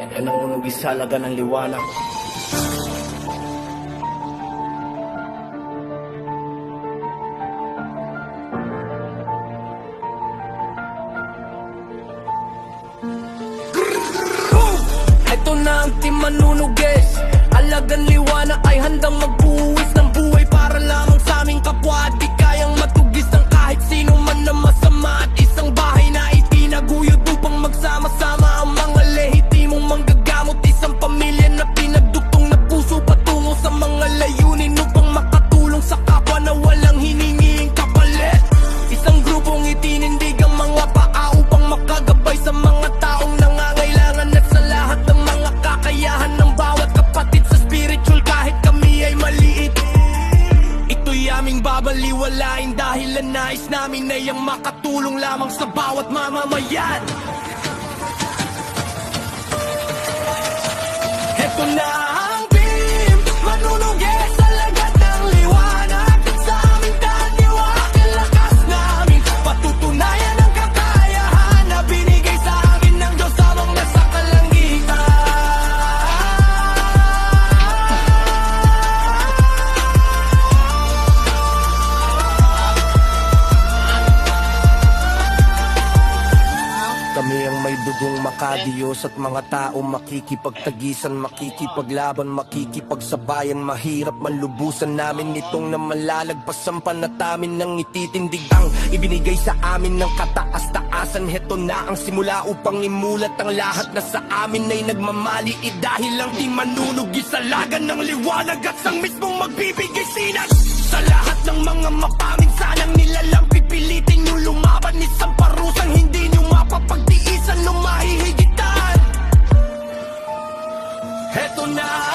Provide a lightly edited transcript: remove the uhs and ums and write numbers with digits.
Yan ang unugis sa halaga ng liwanag. Ito na ang team manunugis. Alagang liwanag ay handang magbuwis ng buhay para lamang sa aming kapwa. At di kayang matugis ng kahit sino man na masama. At isang bahay na itinaguyod upang magsama-sama ang mga lehitimong manggagamot. Isang pamilya na pinagduktong na puso patungo sa mga layunin upang makatulong sa kapwa na walang hininging kapalit. Isang grupong itinindig ang mga paa upang makagabay sa mga taong nangangailangan. At sa lahat ng mga kakayahan ng bawat kapatid sa spiritual kahit kami ay maliit. Ito'y aming babaliwalain dahil ang nais namin ay ang makatulong lamang sa bawat mamamayan. Ito na ang team manunugis sa lagat ng liwanag. Sa aming taniwak ang lakas namin patutunayan ang kakayahan na binigay sa akin ng Diyos habang nasa kalangitan. Kami ang may dugong makadiyos at mga tao makikipagtagisan, makikipaglaban, makikipagsabayan. Mahirap malubusan namin itong na malalagpasan pa na tamin ng ititindig ang ibinigay sa amin ng kataas-taasan. Heto na ang simula upang imulat ang lahat na sa amin ay nagmamaliit dahil lang di manunugis sa lagan ng liwanag at sang mismong magbibigay sinag. Sa lahat ng mga mapaminsanang nilalang pipilitin nyo lumaban, isang parusang hindi nyo mapapagtiisan o mahihigitan. Heto na